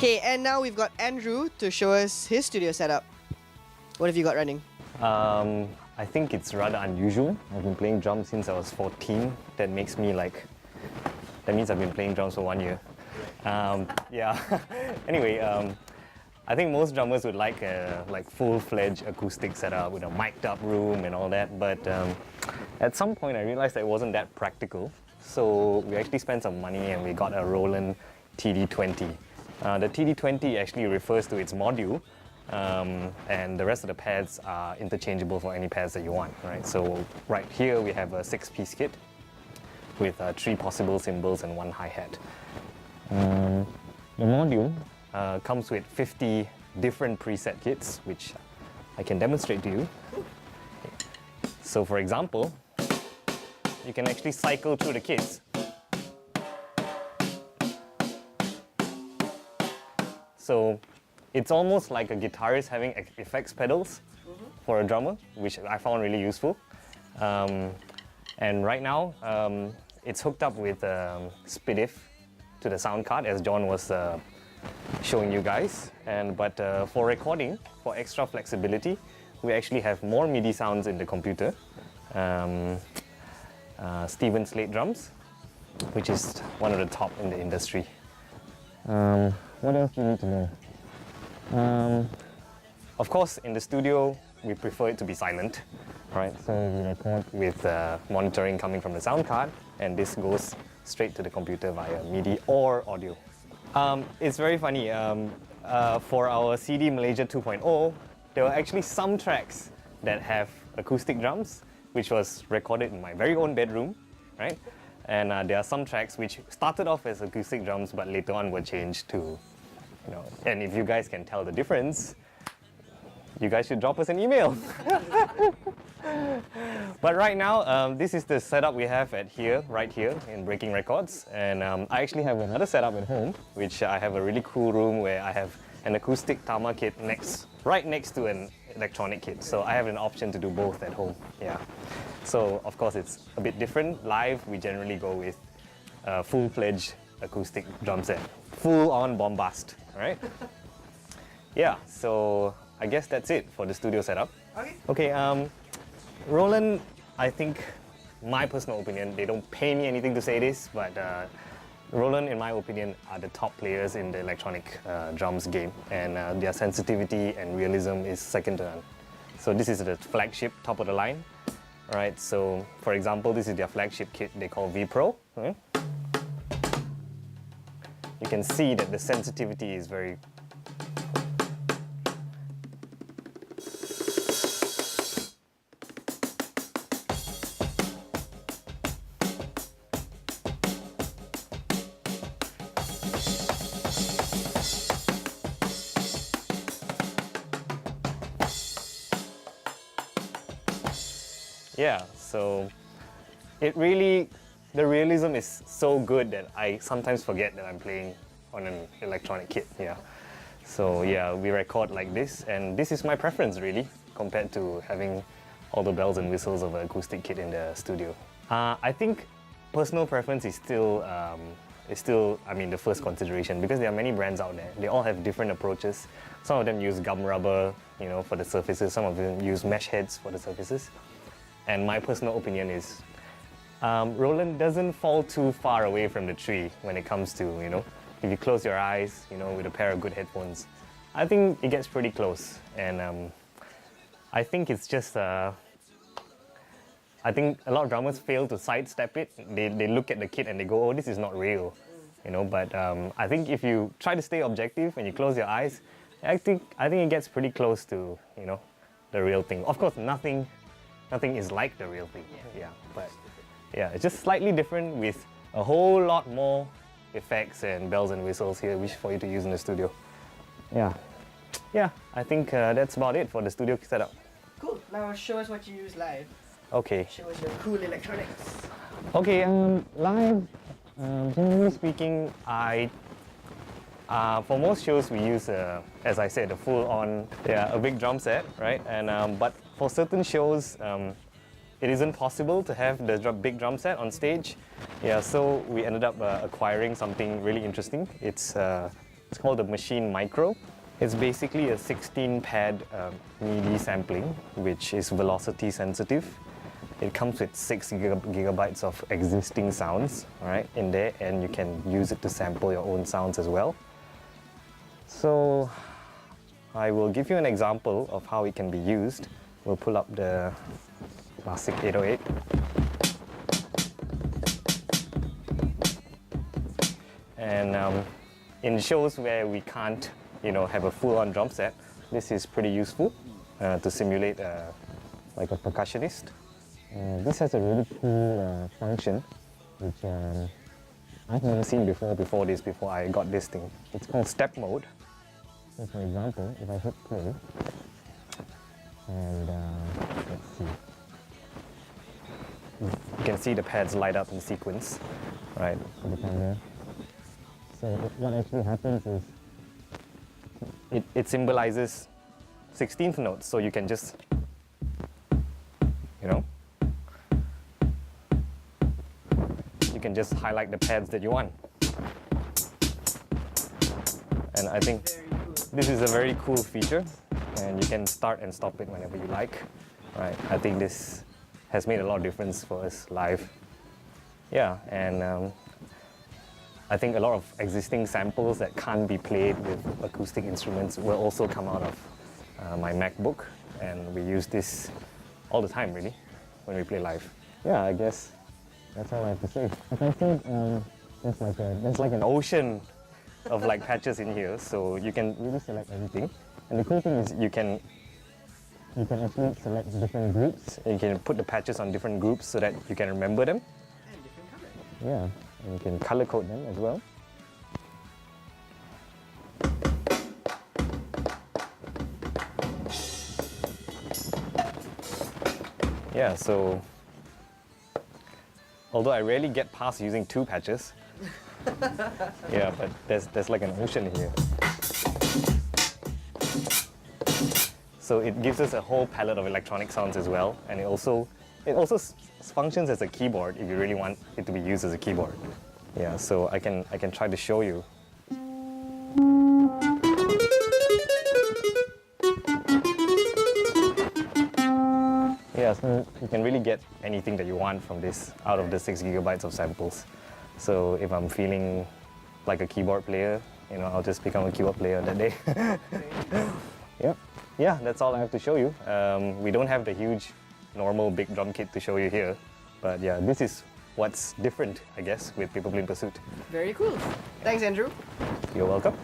Okay, and now we've got Andrew to show us his studio setup. What have you got running? I think it's rather unusual. I've been playing drums since I was 14. That means I've been playing drums for 1 year. Yeah. Anyway, I think most drummers would like a full-fledged acoustic setup with a mic'd up room and all that. But at some point, I realized that it wasn't that practical. So we actually spent some money and we got a Roland TD20. The TD20 actually refers to its module. And the rest of the pads are interchangeable for any pads that you want, right? So right here we have a 6-piece kit with 3 possible cymbals and 1 hi-hat. The module comes with 50 different preset kits, which I can demonstrate to you. So for example, you can actually cycle through the kits. So it's almost like a guitarist having effects pedals for a drummer, which I found really useful. And right now, it's hooked up with SPDIF to the sound card, as John was showing you guys. But for recording, for extra flexibility, we actually have more MIDI sounds in the computer. Steven Slate drums, which is one of the top in the industry. What else do you need to know? Of course, in the studio, we prefer it to be silent, right? So we record with monitoring coming from the sound card, and this goes straight to the computer via MIDI or audio. It's very funny. For our CD Malaysia 2.0, there were actually some tracks that have acoustic drums, which was recorded in my very own bedroom, right? And there are some tracks which started off as acoustic drums, but later on were changed to, and if you guys can tell the difference, you guys should drop us an email. But right now, this is the setup we have right here in Breaking Records. And I actually have another setup at home, which I have a really cool room where I have an acoustic Tama kit right next to an electronic kit. So I have an option to do both at home. Yeah. So of course it's a bit different. Live, we generally go with a full-fledged acoustic drum set. Full-on bombast, right? Yeah, so I guess that's it for the studio setup. Okay, Roland, I think, my personal opinion, they don't pay me anything to say this, but Roland, in my opinion, are the top players in the electronic drums game, and their sensitivity and realism is second to none. So this is the flagship, top of the line. Right, so for example, this is their flagship kit they call V Pro. Right? You can see that the sensitivity is very... Yeah, so the realism is so good that I sometimes forget that I'm playing on an electronic kit, yeah. So yeah, we record like this, and this is my preference really, compared to having all the bells and whistles of an acoustic kit in the studio. I think personal preference is still, the first consideration, because there are many brands out there. They all have different approaches. Some of them use gum rubber, for the surfaces. Some of them use mesh heads for the surfaces. And my personal opinion is, Roland doesn't fall too far away from the tree when it comes to, if you close your eyes, with a pair of good headphones. I think it gets pretty close. And I think it's just, I think a lot of drummers fail to sidestep it. They look at the kit and they go, oh, this is not real. But I think if you try to stay objective and you close your eyes, I think it gets pretty close to, the real thing. Of course, nothing is like the real thing, but yeah, it's just slightly different with a whole lot more effects and bells and whistles here, which for you to use in the studio. Yeah, I think that's about it for the studio setup. Cool, now show us what you use live. Okay. Show us your cool electronics. Okay, live, generally speaking, for most shows we use, as I said, a full-on, a big drum set, right? And but for certain shows, it isn't possible to have the big drum set on stage. Yeah, so we ended up acquiring something really interesting. It's It's called the Machine Micro. It's basically a 16-pad MIDI sampling, which is velocity sensitive. It comes with 6 gigabytes of existing sounds, right, in there, and you can use it to sample your own sounds as well. So I will give you an example of how it can be used. We'll pull up the classic 808. And in shows where we can't, have a full-on drum set, this is pretty useful to simulate like a percussionist. This has a really cool function, which I've never seen before I got this thing. It's called step mode. So for example, if I hit play, and let's see. You can see the pads light up in sequence, right? So what actually happens is it symbolizes 16th notes, so you can just, you can just highlight the pads that you want. And I think this is a very cool feature, and you can start and stop it whenever you like, right? I think this has made a lot of difference for us live. Yeah, and I think a lot of existing samples that can't be played with acoustic instruments will also come out of my MacBook, and we use this all the time, really, when we play live. Yeah, I guess that's all I have to say. Like I said, there's like an ocean of like patches in here, so you can really select everything. And the cool thing is you can actually select different groups. You can put the patches on different groups so that you can remember them. And different colors. Yeah. And you can color code them as well. Yeah, so although I rarely get past using 2 patches, yeah, but there's like an ocean here. So it gives us a whole palette of electronic sounds as well, and it also functions as a keyboard if you really want it to be used as a keyboard. Yeah, so I can try to show you. Yeah, so you can really get anything that you want from this out of the 6 gigabytes of samples. So if I'm feeling like a keyboard player, I'll just become a keyboard player that day. Yep. Yeah, that's all I have to show you. We don't have the huge, normal big drum kit to show you here, but yeah, this is what's different, I guess, with Paper Plane Pursuit. Very cool. Thanks, Andrew. You're welcome.